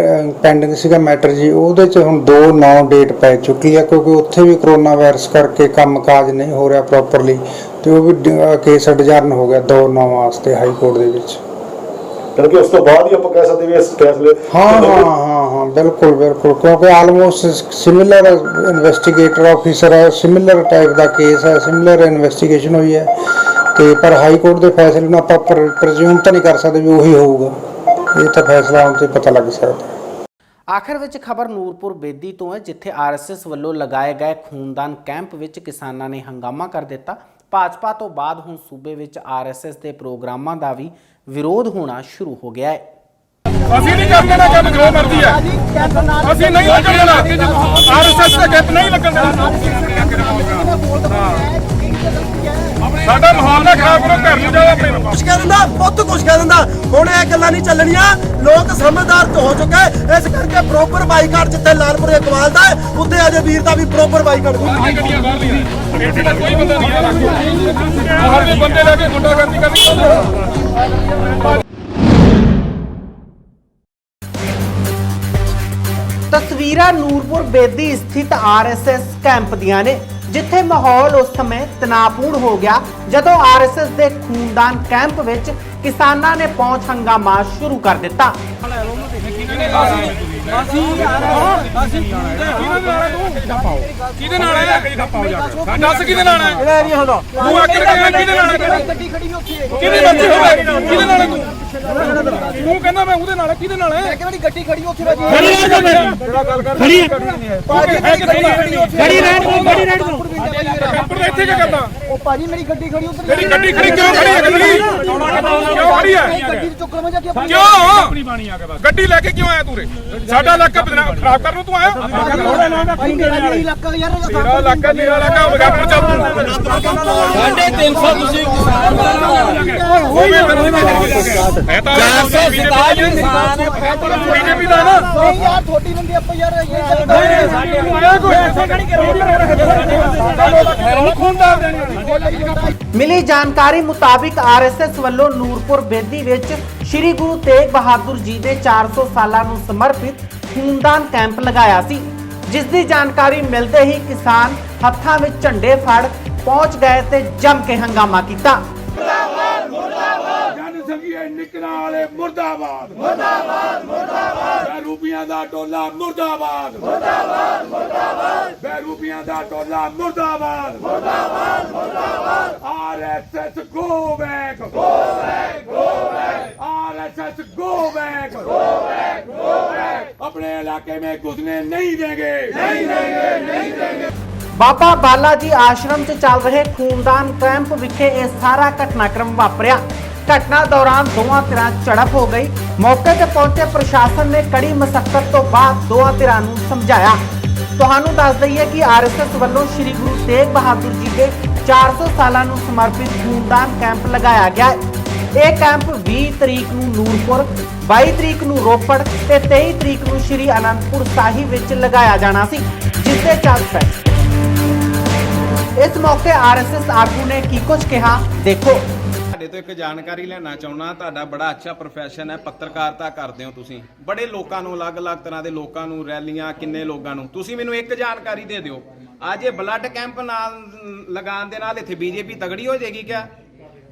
ਪੈਂਡਿੰਗ ਸੀਗਾ ਮੈਟਰ ਜੀ, ਉਹਦੇ 'ਚ ਹੁਣ 2/9 ਡੇਟ ਪੈ ਚੁੱਕੀ ਹੈ, ਕਿਉਂਕਿ ਉੱਥੇ ਵੀ ਕਰੋਨਾ ਵਾਇਰਸ ਕਰਕੇ ਕੰਮਕਾਜ ਨਹੀਂ ਹੋ ਰਿਹਾ ਪ੍ਰੋਪਰਲੀ, ਤੇ ਉਹ ਵੀ ਕੇਸ ਅਡਜਰਨ ਹੋ ਗਿਆ 2/9 ਵਾਸਤੇ ਹਾਈ ਕੋਰਟ ਦੇ ਵਿੱਚ। ਕਿਉਂਕਿ ਉਸ ਤੋਂ ਬਾਅਦ ਹੀ ਆਪਾਂ ਕਹਿ ਸਕਦੇ ਵੀ ਇਸ ਫੈਸਲੇ ਹਾਂ ਬਿਲਕੁਲ, ਕਿਉਂਕਿ ਆਲਮੋਸਟ ਸਿਮਿਲਰ ਇਨਵੈਸਟੀਗੇਟਰ ਆਫੀਸਰ ਹੈ, ਸਿਮਿਲਰ ਟਾਈਪ ਦਾ ਕੇਸ ਹੈ, ਸਿਮਿਲਰ ਇਨਵੈਸਟੀਗੇਸ਼ਨ ਹੋਈ ਹੈ, ਤੇ ਪਰ ਹਾਈ ਕੋਰਟ ਦੇ ਫੈਸਲੇ ਨੂੰ ਆਪਾਂ ਪ੍ਰਜ਼ਿਊਮ ਤਾਂ ਨਹੀਂ ਕਰ ਸਕਦੇ ਵੀ ਉਹੀ ਹੋਊਗਾ, ਇਹ ਤਾਂ ਫੈਸਲਾ ਆਉਣ ਤੇ ਪਤਾ ਲੱਗ ਸਕਦਾ। ਆਖਰ ਵਿੱਚ ਖਬਰ ਨੂਰਪੁਰ ਬੇਦੀ ਤੋਂ ਹੈ, ਜਿੱਥੇ ਆਰਐਸਐਸ ਵੱਲੋਂ ਲਗਾਏ ਗਏ ਖੂਨਦਾਨ ਕੈਂਪ ਵਿੱਚ ਕਿਸਾਨਾਂ ਨੇ ਹੰਗਾਮਾ ਕਰ ਦਿੱਤਾ। ਭਾਜਪਾ ਤੋਂ ਬਾਅਦ ਹੁਣ ਸੂਬੇ ਵਿੱਚ ਆਰਐਸਐਸ ਦੇ ਪ੍ਰੋਗਰਾਮਾਂ ਦਾ ਵੀ ਵਿਰੋਧ ਹੋਣਾ ਸ਼ੁਰੂ ਹੋ ਗਿਆ ਹੈ। ਅਸੀਂ ਨਹੀਂ ਕਰਨ ਦੇਣਾ ਕੰਮ ਜੋ ਮਰਜ਼ੀ ਹੈ, ਅਸੀਂ ਨਹੀਂ ਲੱਗਣ ਦੇਣਾ, ਆਰਐਸਐਸ ਦਾ ਕੈਂਪ ਨਹੀਂ ਲੱਗਣ ਦੇਣਾ। ਸਾਡਾ ਮਾਹੌਲ ਨਾ ਖਰਾਬ ਕਰੋ, ਘਰ ਨੂੰ ਜਾਓ ਆਪਣੇ। ਕੁਛ ਕਹਿ ਦਿੰਦਾ, ਬਹੁਤ ਕੁਛ ਕਹਿ ਦਿੰਦਾ। ਹੁਣ ਇਹ ਗੱਲਾਂ ਨਹੀਂ ਚੱਲਣੀਆਂ, ਲੋਕ ਸਮਝਦਾਰ ਹੋ ਚੁੱਕੇ, ਇਸ ਕਰਕੇ ਪ੍ਰੋਪਰ ਬਾਈਕਾਟ ਜਿੱਥੇ ਲਾਲਪੁਰ ਇਕਬਾਲ ਦਾ ਉੱਥੇ ਅਜੇ ਵੀਰ ਦਾ ਵੀ ਪ੍ਰੋਪਰ ਬਾਈਕਾਟ ਗੱਡੀਆਂ ਬਾਹਰ ਲੀਆਂ, ਇੱਥੇ ਤਾਂ ਕੋਈ ਬੰਦਾ ਨਹੀਂ ਹੈ, ਬਾਹਰ ਦੇ ਬੰਦੇ ਲੈ ਕੇ ਗੁੰਡਾਗਰਦੀ ਕਰਨੀ। ਤਸਵੀਰਾਂ ਨੂਰਪੁਰ ਬੇਦੀ ਸਥਿਤ ਆਰਐਸਐਸ ਕੈਂਪ ਦੀਆਂ ਨੇ, ਜਿੱਥੇ ਮਾਹੌਲ ਉਸ ਸਮੇਂ ਤਣਾਅਪੂਰਨ ਹੋ ਗਿਆ ਜਦੋਂ ਆਰਐਸਐਸ ਦੇ ਖੂਨਦਾਨ ਕੈਂਪ ਵਿੱਚ ਕਿਸਾਨਾਂ ਨੇ ਪਹੁੰਚ ਹੰਗਾਮਾ ਸ਼ੁਰੂ ਕਰ ਦਿੱਤਾ। ਕਿਹਦੇ ਨਾਲ ਹੈ? ਦੱਸ ਕਿਹਦੇ ਨਾਲ ਹੈ? ਤੂੰ ਆਖਰ ਕਿਹਦੇ ਨਾਲ ਹੈ? ਕਿਹਦੇ ਬੱਚੇ ਹੋਵੇ? ਕਿਹਦੇ ਨਾਲ ਹੈ ਤੂੰ? ਤੂੰ ਕਹਿੰਦਾ ਮੈਂ ਉਹਦੇ ਨਾਲ ਹੈ, ਕਿਹਦੇ ਨਾਲ ਹੈ? ਗੱਡੀ ਖੜੀ ਉੱਥੇ ਖੜੀ ਰਹਿਣ ਦੋ। ਇੱਥੇ ਕੀ ਕਰਦਾ? ਉਹ ਭਾਜੀ ਮੇਰੀ ਗੱਡੀ ਖੜੀ ਉੱਥੇ। ਤੇਰੀ ਗੱਡੀ ਖੜੀ ਕਿਉਂ ਖੜੀ ਹੈ? ਕਿਉਂ ਖੜੀ ਹੈ? ਗੱਡੀ ਚ ਚੁੱਕਰ ਵਜਾ ਕੇ ਕਿਉਂ ਗੱਡੀ ਲੈ ਕੇ ਕਿਉਂ ਆਇਆ ਤੂੰ ਰੇ? ਸਾਡਾ ਇਲਾਕਾ ਖਰਾਬ ਕਰਨ ਨੂੰ ਤੂੰ ਆਇਆ? ਮੇਰਾ ਇਲਾਕਾ ਯਾਰ, ਤੇਰਾ ਇਲਾਕਾ ਮੇਰਾ ਇਲਾਕਾ ਮੁਜ਼ਾਫਰ ਚੱਲ ਤੂੰ 350 ਤੁਸੀਂ ਮੈਂ ਤਾਂ 447 ਇਨਸਾਨ ਬੀਜੇਪੀ ਦਾ ਨਾ ਨਹੀਂ ਯਾਰ, ਛੋਟੀ ਬੰਦੀ ਆਪਾਂ ਯਾਰ ਇਹ ਚੱਲਦਾ ਮਿਲੀ ਜਾਣਕਾਰੀ ਮੁਤਾਬਿਕ ਆਰਐਸਐਸ ਵੱਲੋਂ ਨੂਰਪੁਰ ਬੇਦੀ ਵਿੱਚ ਸ੍ਰੀ ਗੁਰੂ ਤੇਗ ਬਹਾਦਰ ਜੀ ਦੇ 400 ਸਾਲਾਂ ਨੂੰ ਸਮਰਪਿਤ ਖੂਨਦਾਨ ਕੈਂਪ ਲਗਾਇਆ ਸੀ, ਜਿਸ ਦੀ ਜਾਣਕਾਰੀ ਮਿਲਦੇ ਹੀ ਕਿਸਾਨ ਹੱਥਾਂ ਵਿੱਚ ਝੰਡੇ ਫੜ ਪਹੁੰਚ ਗਏ ਤੇ ਜੰਮ ਕੇ ਹੰਗਾਮਾ ਕੀਤਾ। ਸੰਗੀਏ ਨਿਕਣਾ ਵਾਲੇ ਮੁਰਦਾਬਾਦ, ਮੁਰਦਾਬਾਦ, ਮੁਰਦਾਬਾਦ। ਬੈਰੂਪੀਆਂ ਦਾ ਟੋਲਾ ਮੁਰਦਾਬਾਦ, ਮੁਰਦਾਬਾਦ, ਮੁਰਦਾਬਾਦ। ਬੈਰੂਪੀਆਂ ਦਾ ਟੋਲਾ ਮੁਰਦਾਬਾਦ, ਮੁਰਦਾਬਾਦ, ਮੁਰਦਾਬਾਦ। RSS go back, go back, go back. RSS go back, go back, go back. अपने इलाके में घुसने नहीं देंगे, नहीं देंगे, नहीं देंगे। ਬਾਬਾ ਬਾਲਾ ਜੀ ਆਸ਼ਰਮ 'ਚ ਚੱਲ ਰਹੇ ਖੂਨਦਾਨ ਕੈਂਪ ਵਿਖੇ ਇਹ ਸਾਰਾ ਘਟਨਾਕ੍ਰਮ ਵਾਪਰਿਆ। ਘਟਨਾ ਦੌਰਾਨ ਦੋਵਾਂ ਧਿਰਾਂ ਝੜਪ ਹੋ ਗਈ। ਮੌਕੇ ਤੇ ਪਹੁੰਚੇ ਪ੍ਰਸ਼ਾਸਨ ਨੇ ਕੜੀ ਮਸ਼ੱਕਤ ਤੋਂ ਬਾਅਦ ਦੋਵਾਂ ਧਿਰਾਂ ਨੂੰ ਸਮਝਾਇਆ। ਤੁਹਾਨੂੰ ਦੱਸ ਦਈਏ ਕਿ ਆਰਐਸਐਸ ਵੱਲੋਂ ਸ੍ਰੀ ਗੁਰੂ ਤੇਗ ਬਹਾਦਰ ਜੀ ਦੇ 400 ਸਾਲਾਂ ਨੂੰ ਸਮਰਪਿਤ ਖੂਨਦਾਨ ਕੈਂਪ ਲਗਾਇਆ ਗਿਆ ਹੈ। ਇਹ ਕੈਂਪ 20 ਤਰੀਕ ਨੂੰ ਨੂਰਪੁਰ, 22 ਤਰੀਕ ਨੂੰ ਰੋਪੜ ਤੇ 23 ਤਰੀਕ ਨੂੰ ਸ੍ਰੀ ਅਨੰਦਪੁਰ ਸਾਹਿਬ ਵਿੱਚ ਲਗਾਇਆ ਜਾਣਾ ਸੀ, ਜਿਸ ਦੇ ਚੱਲਦੇ ਇਸ ਮੌਕੇ ਆਰਐਸਐਸ ਆਗੂ ਨੇ ਕੀ ਕੁਝ ਕਿਹਾ, ਦੇਖੋ। ਤੁਹਾਡੇ ਤੋਂ ਇੱਕ ਜਾਣਕਾਰੀ ਲੈਣਾ ਚਾਹੁੰਦਾ। ਤੁਹਾਡਾ ਬੜਾ ਅੱਛਾ ਪ੍ਰੋਫੈਸ਼ਨ ਹੈ, ਪੱਤਰਕਾਰਤਾ ਕਰਦੇ ਹੋ ਤੁਸੀਂ। ਬੜੇ ਲੋਕਾਂ ਨੂੰ, ਅਲੱਗ-ਅਲੱਗ ਤਰ੍ਹਾਂ ਦੇ ਲੋਕਾਂ ਨੂੰ, ਰੈਲੀਆਂ, ਕਿੰਨੇ ਲੋਕਾਂ ਨੂੰ। ਤੁਸੀਂ ਮੈਨੂੰ ਇੱਕ ਜਾਣਕਾਰੀ ਦੇ ਦਿਓ, ਅੱਜ ਇਹ ਬਲੱਡ ਕੈਂਪ ਨਾਲ ਲਗਾਉਣ ਦੇ ਨਾਲ ਇੱਥੇ ਬੀਜੇਪੀ ਤਗੜੀ ਹੋ ਜਾਏਗੀ ਕਿਆ?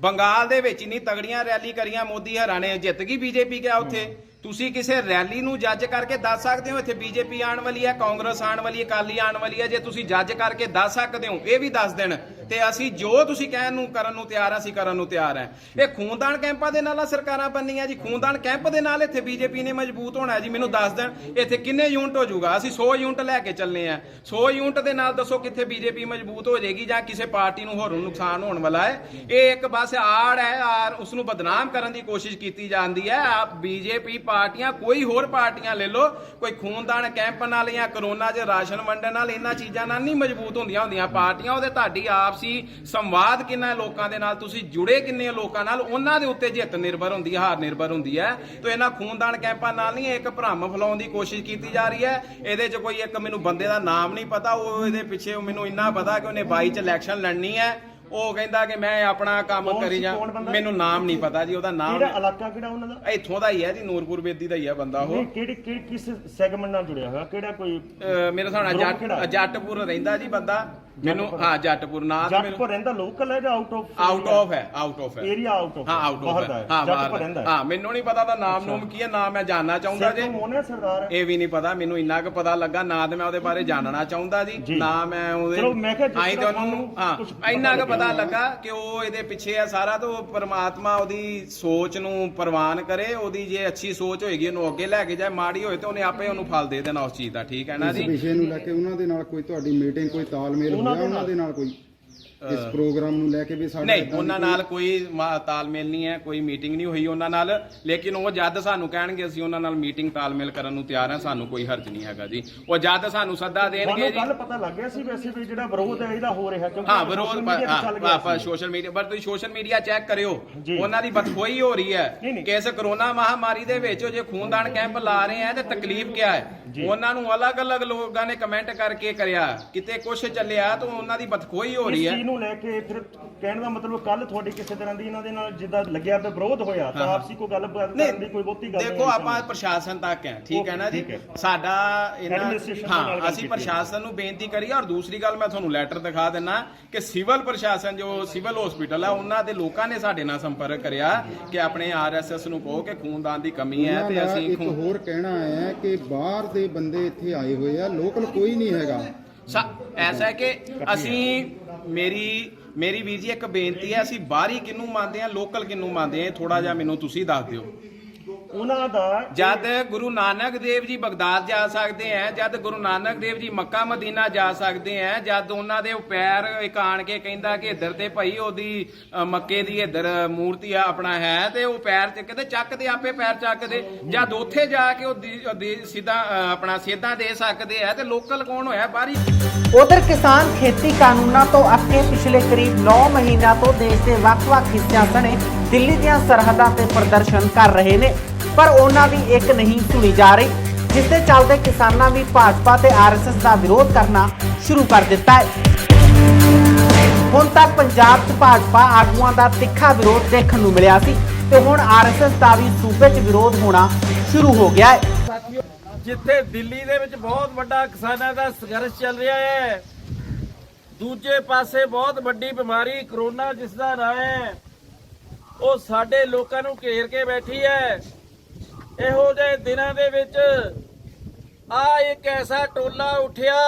ਬੰਗਾਲ ਦੇ ਵਿੱਚ ਇੰਨੀ ਤਗੜੀਆਂ ਰੈਲੀ ਕਰੀਆਂ, ਮੋਦੀ ਹਰਾਣੇ, ਜਿੱਤ ਗਈ ਬੀਜੇਪੀ ਕਿਆ ਉੱਥੇ? ਤੁਸੀਂ ਕਿਸੇ ਰੈਲੀ ਨੂੰ ਜੱਜ ਕਰਕੇ ਦੱਸ ਸਕਦੇ ਹੋ ਇੱਥੇ ਬੀਜੇਪੀ ਆਉਣ ਵਾਲੀ ਹੈ, ਕਾਂਗਰਸ ਆਉਣ ਵਾਲੀ ਹੈ, ਅਕਾਲੀ ਆਉਣ ਵਾਲੀ ਹੈ? ਜੇ ਤੁਸੀਂ ਜੱਜ ਕਰਕੇ ਦੱਸ ਸਕਦੇ ਹੋ, ਇਹ ਵੀ ਦੱਸ ਦੇਣ ਤੇ ਅਸੀਂ ਜੋ ਤੁਸੀਂ ਕਹਿਣ ਨੂੰ ਕਰਨ ਨੂੰ ਤਿਆਰ ਆ, ਅਸੀਂ ਕਰਨ ਨੂੰ ਤਿਆਰ ਹੈ। ਇਹ ਖੂਨਦਾਨ ਕੈਂਪਾਂ ਦੇ ਨਾਲ ਸਰਕਾਰਾਂ ਬਣਨੀਆਂ ਜੀ। ਖੂਨਦਾਨ ਕੈਂਪ ਦੇ ਨਾਲ ਇੱਥੇ ਬੀਜੇਪੀ ਨੇ ਮਜ਼ਬੂਤ ਹੋਣਾ ਜੀ। ਮੈਨੂੰ ਦੱਸ ਦੇਣ ਇੱਥੇ ਕਿੰਨੇ ਯੂਨਿਟ ਹੋ ਜਾਊਗਾ? ਅਸੀਂ 100 ਯੂਨਿਟ ਲੈ ਕੇ ਚੱਲਨੇ ਆ। 100 ਯੂਨਿਟ ਦੇ ਨਾਲ ਦੱਸੋ ਕਿੱਥੇ ਬੀਜੇਪੀ ਮਜ਼ਬੂਤ ਹੋ ਜਾਏਗੀ ਜਾਂ ਕਿਸੇ ਪਾਰਟੀ ਨੂੰ ਹੋਰ ਨੁਕਸਾਨ ਹੋਣ ਵਾਲਾ ਹੈ? ਇਹ ਇੱਕ ਬਸ ਆੜ ਹੈ, ਆਰ ਉਸ ਨੂੰ ਬਦਨਾਮ ਕਰਨ ਦੀ ਕੋਸ਼ਿਸ਼ ਕੀਤੀ ਜਾਂਦੀ ਹੈ। ਆਪ ਬੀਜੇਪੀ ਪਾਰਟੀਆਂ, ਕੋਈ ਹੋਰ ਪਾਰਟੀਆਂ ਲੈ ਲਓ, ਕੋਈ ਖੂਨਦਾਨ ਕੈਂਪ ਨਾਲ ਜਾਂ ਕਰੋਨਾ 'ਚ ਰਾਸ਼ਨ ਵੰਡਣ ਨਾਲ, ਇਹਨਾਂ ਚੀਜ਼ਾਂ ਨਾਲ ਨਹੀਂ ਮਜ਼ਬੂਤ ਹੁੰਦੀਆਂ ਪਾਰਟੀਆਂ। ਉਹਦੇ ਤੁਹਾਡੀ ਆਪਸੀ ਸੰਵਾਦ ਕਿੰਨਾ ਲੋਕਾਂ ਦੇ ਨਾਲ, ਤੁਸੀਂ ਜੁੜੇ ਕਿੰਨੇ ਲੋਕਾਂ ਨਾਲ, ਉਹਨਾਂ ਦੇ ਉੱਤੇ ਜਿੱਤ ਨਿਰਭਰ ਹੁੰਦੀ ਹੈ, ਹਾਰ ਨਿਰਭਰ ਹੁੰਦੀ ਹੈ। ਤੇ ਇਹਨਾਂ ਖੂਨਦਾਨ ਕੈਂਪਾਂ ਨਾਲ ਨਹੀਂ, ਇੱਕ ਭਰਮ ਫੈਲਾਉਣ ਦੀ ਕੋਸ਼ਿਸ਼ ਕੀਤੀ ਜਾ ਰਹੀ ਹੈ। ਇਹਦੇ 'ਚ ਕੋਈ ਇੱਕ ਮੈਨੂੰ ਬੰਦੇ ਦਾ ਨਾਮ ਨਹੀਂ ਪਤਾ, ਉਹ ਇਹਦੇ ਪਿੱਛੇ ਮੈਨੂੰ ਇੰਨਾ ਪਤਾ ਕਿ ਉਹਨੇ 22 'ਚ ਇਲੈਕਸ਼ਨ ਲੜਨੀ ਹੈ। ਉਹ ਕਹਿੰਦਾ ਕਿ ਮੈਂ ਆਪਣਾ ਕੰਮ ਕਰੀ ਜਾ, ਮੈਨੂੰ ਨਾਮ ਨਹੀਂ ਪਤਾ ਜੀ ਉਹਦਾ ਨਾਮ। ਕਿਹੜਾ ਇਲਾਕਾ, ਕਿਹੜਾ ਉਹਨਾਂ ਦਾ? ਇੱਥੋਂ ਦਾ ਹੀ ਹੈ ਜੀ, ਨੂਰਪੁਰ ਬੇਦੀ ਦਾ ਹੀ ਹੈ ਬੰਦਾ ਉਹ। ਕਿਹੜੀ ਕਿਸ ਸੈਗਮੈਂਟ ਨਾਲ ਜੁੜਿਆ ਹੋਇਆ? ਕਿਹੜਾ ਕੋਈ ਮੇਰੇ ਹਿਸਾਬ ਨਾਲ ਜੱਟਪੁਰ ਰਹਿੰਦਾ ਜੀ ਬੰਦਾ। ਮੈਨੂੰ ਹਾਂ ਜੱਟਪੁਰ ਨਾਂ ਤੇ ਜੱਟਪੁਰ ਰਹਿੰਦਾ, ਲੋਕਲ ਹੈ ਜਾਂ ਆਊਟ ਆਫ? ਆਊਟ ਆਫ ਹੈ, ਆਊਟ ਆਫ ਹੈ ਏਰੀਆ, ਆਊਟ ਆਫ। ਹਾਂ ਆਊਟ ਆਫ ਹੈ, ਹਾਂ ਬਾਹਰ। ਹਾਂ ਮੈਨੂੰ ਨਹੀਂ ਪਤਾ ਦਾ ਨਾਮ ਨੂਮ ਕੀ ਹੈ, ਨਾ ਮੈਂ ਜਾਣਨਾ ਚਾਹੁੰਦਾ ਜੀ। ਸਰਦਾਰ ਇਹ ਵੀ ਨਹੀਂ ਪਤਾ ਮੈਨੂੰ, ਇੰਨਾ ਕੁ ਪਤਾ ਲੱਗਾ ਨਾ ਤੇ ਮੈਂ ਉਹਦੇ ਬਾਰੇ ਜਾਣਨਾ ਚਾਹੁੰਦਾ ਜੀ, ਨਾ ਮੈਂ ਉਹਦੇ। ਚਲੋ ਮੈਂ ਕਿਹਾ ਆਈ ਤੇ ਉਹਨੂੰ ਹਾਂ ਇੰਨਾ ਕੁ ਪਤਾ ਪਤਾ ਲੱਗਾ ਕਿ ਉਹ ਇਹਦੇ ਪਿੱਛੇ ਆ ਸਾਰਾ, ਤਾਂ ਉਹ ਪਰਮਾਤਮਾ ਉਹਦੀ ਸੋਚ ਨੂੰ ਪ੍ਰਵਾਨ ਕਰੇ। ਉਹਦੀ ਜੇ ਅੱਛੀ ਸੋਚ ਹੋਏਗੀ ਉਹਨੂੰ ਅੱਗੇ ਲੈ ਕੇ ਜਾਏ, ਮਾੜੀ ਹੋਏ ਤੇ ਉਹਨੇ ਆਪੇ ਉਹਨੂੰ ਫਲ ਦੇ ਦੇਣਾ ਉਸ ਚੀਜ਼ ਦਾ। ਠੀਕ ਹੈ ਨਾ ਜੀ। ਵਿਸ਼ੇ ਨੂੰ ਲੈ ਕੇ ਉਹਨਾਂ ਦੇ ਨਾਲ ਕੋਈ ਤੁਹਾਡੀ ਮੀਟਿੰਗ, ਕੋਈ ਤਾਲਮੇਲ ਹੋਇਆ ਉਹਨਾਂ ਦੇ ਨਾਲ ਕੋਈ ਇਸ ਪ੍ਰੋਗਰਾਮ ਨੂੰ ਲੈ ਕੇ ਵੀ ਸਾਡੇ ਨਹੀਂ, ਉਹਨਾਂ ਨਾਲ ਕੋਈ ਤਾਲਮੇਲ ਨਹੀਂ ਹੈ, ਕੋਈ ਮੀਟਿੰਗ ਨਹੀਂ ਹੋਈ ਉਹਨਾਂ ਨਾਲ। ਲੇਕਿਨ ਉਹ ਜਦ ਸਾਨੂੰ ਕਹਿਣਗੇ ਅਸੀਂ ਉਹਨਾਂ ਨਾਲ ਮੀਟਿੰਗ ਤਾਲਮੇਲ ਕਰਨ ਨੂੰ ਤਿਆਰ ਹਾਂ, ਸਾਨੂੰ ਕੋਈ ਹਰਜ ਨਹੀਂ ਹੈਗਾ ਜੀ। ਉਹ ਜਦ ਸਾਨੂੰ ਸੱਦਾ ਦੇਣਗੇ ਜੀ। ਕੱਲ ਪਤਾ ਲੱਗ ਗਿਆ ਸੀ ਵੈਸੇ ਵੀ ਜਿਹੜਾ ਵਿਰੋਧ ਹੈ ਇਹਦਾ ਹੋ ਰਿਹਾ, ਕਿਉਂਕਿ ਹਾਂ ਵਿਰੋਧ ਆਪਾਂ ਸੋਸ਼ਲ ਮੀਡੀਆ ਪਰ ਤੁਸੀਂ ਸੋਸ਼ਲ ਮੀਡੀਆ ਚੈੱਕ ਕਰਿਓ, ਉਹਨਾਂ ਦੀ ਬਦਖੋਈ ਹੋ ਰਹੀ ਹੈ ਕਿ ਇਸ ਕਰੋਨਾ ਮਹਾਮਾਰੀ ਦੇ ਵਿੱਚ ਜੇ ਖੂਨਦਾਨ ਕੈਂਪ ਲਾ ਰਹੇ ਆ ਤੇ ਤਕਲੀਫ ਕਿਆ ਹੈ। ਉਹਨਾਂ ਨੂੰ ਅਲੱਗ-ਅਲੱਗ ਲੋਕਾਂ ਨੇ ਕਮੈਂਟ ਕਰਕੇ ਕਰਿਆ, ਕਿਤੇ ਕੁਝ ਚੱਲਿਆ ਤਾਂ ਉਹਨਾਂ ਦੀ ਬਦਖੋਈ ਹੋ ਰਹੀ ਹੈ। ਨੂੰ ਲੈ ਕੇ ਫਿਰ ਕਹਿਣ ਦਾ ਮਤਲਬ ਕੱਲ ਤੁਹਾਡੀ ਕਿਸੇ ਤਰ੍ਹਾਂ ਦੀ ਇਹਨਾਂ ਦੇ ਨਾਲ ਜਿੱਦਾਂ ਲੱਗਿਆ ਤੇ ਵਿਰੋਧ ਹੋਇਆ ਤਾਂ ਆਪਸੀ ਕੋਈ ਗੱਲ ਕਰਨ ਦੀ ਕੋਈ ਬਹੁਤੀ ਗੱਲ ਨਹੀਂ। ਦੇਖੋ ਆਪਾਂ ਪ੍ਰਸ਼ਾਸਨ ਤੱਕ ਹੈ, ਠੀਕ ਹੈ ਨਾ ਜੀ। ਸਾਡਾ ਹਾਂ ਅਸੀਂ ਪ੍ਰਸ਼ਾਸਨ ਨੂੰ ਬੇਨਤੀ ਕਰੀ। ਔਰ ਦੂਸਰੀ ਗੱਲ ਮੈਂ ਤੁਹਾਨੂੰ ਲੈਟਰ ਦਿਖਾ ਦਿੰਨਾ ਕਿ ਸਿਵਲ ਪ੍ਰਸ਼ਾਸਨ ਜੋ ਸਿਵਲ ਹਸਪੀਟਲ ਹੈ ਉਹਨਾਂ ਦੇ ਲੋਕਾਂ ਨੇ ਸਾਡੇ ਨਾਲ ਸੰਪਰਕ ਕਰਿਆ ਕਿ ਆਪਣੇ RSS ਨੂੰ ਕਹੋ ਕਿ ਖੂਨਦਾਨ ਦੀ ਕਮੀ ਹੈ ਤੇ ਅਸੀਂ ਇੱਕ ਹੋਰ ਕਹਿਣਾ ਹੈ ਕਿ ਬਾਹਰ ਦੇ ਬੰਦੇ ਇੱਥੇ ਆਏ ਹੋਏ ਆ, ਲੋਕਲ ਕੋਈ ਨਹੀਂ ਹੈਗਾ। ਐਸਾ ਹੈ ਕਿ ਅਸੀਂ ਮੇਰੀ ਵੀਰ ਜੀ ਇੱਕ ਬੇਨਤੀ ਹੈ, ਅਸੀਂ ਬਾਹਰੀ ਕਿਹਨੂੰ ਮੰਨਦੇ ਆ, ਲੋਕਲ ਕਿਹਨੂੰ ਮੰਨਦੇ ਆ, ਥੋੜਾ ਜਿਹਾ ਮੈਨੂੰ ਤੁਸੀਂ ਦੱਸ ਦਿਓ। ਉਹਨਾਂ ਦਾ ਜਦ ਗੁਰੂ ਨਾਨਕ ਦੇਵ ਜੀ ਬਗਦਾਦ ਜਾ ਸਕਦੇ ਆ, ਜਦ ਗੁਰੂ ਨਾਨਕ ਦੇਵ ਜੀ ਮੱਕਾ ਮਦੀਨਾ ਜਾ ਸਕਦੇ ਆ, ਜਦ ਉਹਨਾਂ ਦੇ ਪੈਰ ਇੱਕ ਆਣ ਕੇ ਕਹਿੰਦਾ ਕਿ ਇੱਧਰ ਤੇ ਭਾਈ ਉਹਦੀ ਮੱਕੇ ਦੀ ਇੱਧਰ ਮੂਰਤੀ ਆ ਆਪਣਾ ਹੈ, ਤੇ ਉਹ ਪੈਰ ਚੱਕਦੇ ਚੱਕਦੇ ਆਪੇ ਪੈਰ ਚੱਕਦੇ, ਜਦ ਉੱਥੇ ਜਾ ਕੇ ਉਹ ਸਿੱਧਾ ਆਪਣਾ ਸੇਧਾਂ ਦੇ ਸਕਦੇ ਆ, ਤੇ ਲੋਕਲ ਕੌਣ ਹੋਇਆ ਬਾਹਰੀ। ਉਧਰ ਕਿਸਾਨ ਖੇਤੀ ਕਾਨੂੰਨਾਂ ਤੋਂ ਅੱਕੇ ਪਿਛਲੇ ਕਰੀਬ 9 ਮਹੀਨਿਆਂ ਤੋਂ ਦੇਸ਼ ਦੇ ਵੱਖ-ਵੱਖ ਹਿੱਸਿਆਂ ਸਣੇ ਦਿੱਲੀ ਦੀਆਂ ਸਰਹੱਦਾਂ ਤੇ ਪ੍ਰਦਰਸ਼ਨ ਕਰ ਰਹੇ ਨੇ, ਪਰ ਉਹਨਾਂ ਦੀ ਇੱਕ ਨਹੀਂ ਸੁਣੀ ਜਾ ਰਹੀ, ਜਿਸ ਦੇ ਚੱਲਦੇ ਕਿਸਾਨਾਂ ਵੀ ਭਾਜਪਾ ਤੇ RSS ਦਾ ਵਿਰੋਧ ਕਰਨਾ ਸ਼ੁਰੂ ਕਰ ਦਿੱਤਾ ਹੈ। ਹੁਣ ਤੱਕ ਪੰਜਾਬ 'ਚ ਭਾਜਪਾ ਆਗੂਆਂ ਦਾ ਤਿੱਖਾ ਵਿਰੋਧ ਦੇਖਣ ਨੂੰ ਮਿਲਿਆ ਸੀ ਤੇ ਹੁਣ RSS ਦਾ ਵੀ ਸੂਬੇ 'ਚ ਵਿਰੋਧ ਹੋਣਾ ਸ਼ੁਰੂ ਹੋ ਗਿਆ ਹੈ। ਜਿੱਥੇ ਦਿੱਲੀ ਦੇ ਵਿੱਚ ਬਹੁਤ ਵੱਡਾ ਕਿਸਾਨਾਂ ਦਾ ਸੰਘਰਸ਼ ਚੱਲ ਰਿਹਾ ਹੈ, ਦੂਜੇ ਪਾਸੇ ਬਹੁਤ ਵੱਡੀ ਬਿਮਾਰੀ ਕਰੋਨਾ ਜਿਸ ਦਾ ਨਾਂ ਹੈ ਉਹ ਸਾਡੇ ਲੋਕਾਂ ਨੂੰ ਘੇਰ ਕੇ ਬੈਠੀ ਹੈ। ਇਹੋ ਜਿਹੇ ਦਿਨਾਂ ਦੇ ਵਿੱਚ ਇੱਕ ਐਸਾ ਟੋਲਾ ਉੱਠਿਆ,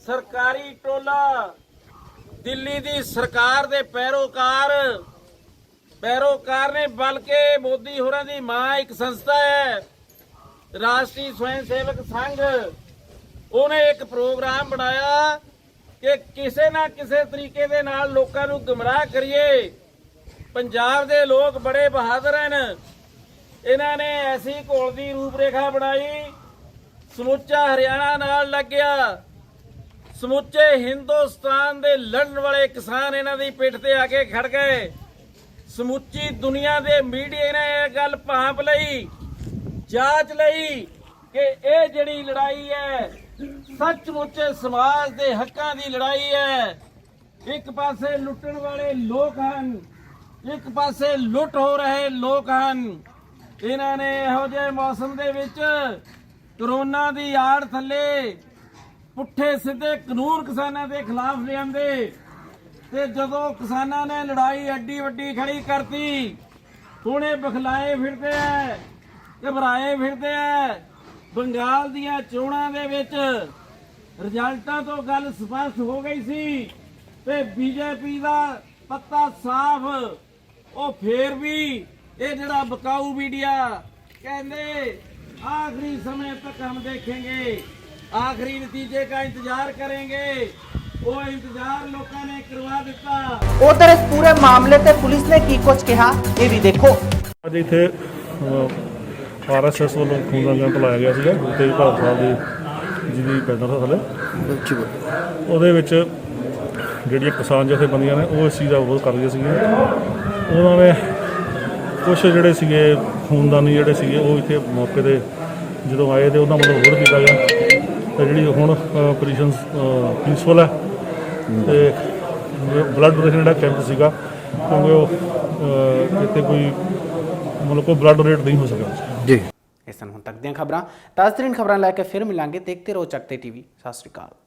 ਸਰਕਾਰੀ ਟੋਲਾ, ਦਿੱਲੀ ਦੀ ਸਰਕਾਰ ਦੇ ਪੈਰੋਕਾਰ ਨੇ, ਬਲਕਿ ਮੋਦੀ ਹੋਰਾਂ ਦੀ ਮਾਂ ਇੱਕ ਸੰਸਥਾ ਹੈ ਰਾਸ਼ਟਰੀ ਸਵੈਂ ਸੇਵਕ ਸੰਘ, ਉਹਨੇ ਇੱਕ ਪ੍ਰੋਗਰਾਮ ਬਣਾਇਆ ਕਿ ਕਿਸੇ ਨਾ ਕਿਸੇ ਤਰੀਕੇ ਦੇ ਨਾਲ ਲੋਕਾਂ ਨੂੰ ਗੁੰਮਰਾਹ ਕਰੀਏ। ਪੰਜਾਬ ਦੇ ਲੋਕ ਬੜੇ ਬਹਾਦਰ ਹਨ, ਇਹਨਾਂ ਨੇ ਐਸੀ ਘੋਲ ਦੀ ਰੂਪਰੇਖਾ ਬਣਾਈ, ਸਮੁੱਚਾ ਹਰਿਆਣਾ ਨਾਲ ਲੱਗਿਆ, ਸਮੁੱਚੇ ਹਿੰਦੁਸਤਾਨ ਦੇ ਲੜਨ ਵਾਲੇ ਕਿਸਾਨ ਇਹਨਾਂ ਦੀ ਪਿੱਠ ਤੇ ਆ ਕੇ ਖੜ ਗਏ। ਸਮੁੱਚੀ ਦੁਨੀਆ ਦੇ ਮੀਡੀਆ ਨੇ ਇਹ ਗੱਲ ਭਾਂਪ ਲਈ, ਜਾਂਚ ਲਈ ਕਿ ਇਹ ਜਿਹੜੀ ਲੜਾਈ ਹੈ ਸੱਚਮੁੱਚ ਸਮਾਜ ਦੇ ਹੱਕਾਂ ਦੀ ਲੜਾਈ ਹੈ। ਇੱਕ ਪਾਸੇ ਲੁੱਟਣ ਵਾਲੇ ਲੋਕ ਹਨ, ਇੱਕ ਪਾਸੇ ਲੁੱਟ ਹੋ ਰਹੇ ਲੋਕ ਹਨ। ਇਹਨਾਂ ਨੇ ਇਹੋ ਜਿਹੇ ਮੌਸਮ ਦੇ ਵਿੱਚ ਕਰੋਨਾ ਦੀ ਆੜ ਥੱਲੇ ਪੁੱਠੇ ਸਿੱਧੇ ਕਾਨੂੰਨ ਕਿਸਾਨਾਂ ਦੇ ਖਿਲਾਫ ਲਿਆਂਦੇ, ਤੇ ਜਦੋਂ ਕਿਸਾਨਾਂ ਨੇ ਲੜਾਈ ਐਡੀ ਵੱਡੀ ਖੜੀ ਕਰਤੀ, ਹੁਣ ਇਹ ਬਖਲਾਏ ਫਿਰਦੇ ਐ, ਘਬਰਾਏ ਫਿਰਦੇ ਐ। ਬੰਗਾਲ ਦੀਆਂ ਚੋਣਾਂ ਦੇ ਵਿੱਚ ਰਿਜ਼ਲਟਾਂ ਤੋਂ ਗੱਲ ਸਪਸ਼ਟ ਹੋ ਗਈ ਸੀ ਤੇ ਬੀਜੇਪੀ ਦਾ ਪੱਤਾ ਸਾਫ਼। ਉਹ ਫੇਰ ਵੀ ਇਹ ਜਿਹੜਾ ਬਕਾਊ ਮੀਡੀਆ ਕਹਿੰਦੇ आखिरी समय तक हम देखेंगे, आखिरी नतीजे का इंतजार करेंगे, वो इंतजार लोगों ने करवा दिता। उधर इस पूरे मामले ते पुलिस ने की कुछ कहा, ये भी देखो। ਅੱਜ ਇੱਥੇ RSS ਵੱਲੋਂ ਖੂਨਦਾਨ ਕੈਂਪ ਲਾਇਆ ਗਿਆ ਸੀਗਾ ਗੁਰੂ ਤੇਗ ਬਹਾਦਰ ਸਾਹਿਬ ਦੀ ਜਿਹਦੀ ਪੈਨਲ ਥੱਲੇ, ਉਹਦੇ ਵਿੱਚ ਜਿਹੜੀਆਂ ਕਿਸਾਨ ਜਥੇਬੰਦੀਆਂ ਨੇ ਉਹ ਇਸ ਚੀਜ਼ ਦਾ ਵਿਰੋਧ ਕਰ ਰਹੀਆਂ ਸੀਗੀਆਂ। ਉਹਨਾਂ ਨੇ ਕੁਛ ਜਿਹੜੇ ਸੀਗੇ ਖੂਨਦਾਨੀ ਜਿਹੜੇ ਸੀਗੇ ਉਹ ਇੱਥੇ ਮੌਕੇ 'ਤੇ ਜਦੋਂ ਆਏ ਤੇ ਉਹਨਾਂ ਵੱਲੋਂ ਵਿਰੋਧ ਕੀਤਾ ਗਿਆ, ਅਤੇ ਜਿਹੜੀ ਹੁਣ ਪੋਜੀਸ਼ਨ ਪੀਸਫੁਲ ਹੈ ਅਤੇ ਬਲੱਡ ਡੋਨੇਸ਼ਨ ਜਿਹੜਾ ਕੈਂਪ ਸੀਗਾ, ਕਿਉਂਕਿ ਉਹ ਇੱਥੇ ਕੋਈ ਮਤਲਬ ਕੋਈ ਬਲੱਡ ਡੋਨੇਟ ਨਹੀਂ ਹੋ ਸਕਿਆ ਜੀ। ਇਸ ਨੂੰ ਹੁਣ ਤੱਕ ਦੀਆਂ ਖਬਰਾਂ, ਤਾਜ਼ਾ ਤਰੀਨ ਖਬਰਾਂ ਲੈ ਕੇ ਫਿਰ ਮਿਲਾਂਗੇ। ਦੇਖਦੇ ਰਹੋ ਚੱਕਤੇ TV। ਸਤਿ ਸ਼੍ਰੀ ਅਕਾਲ।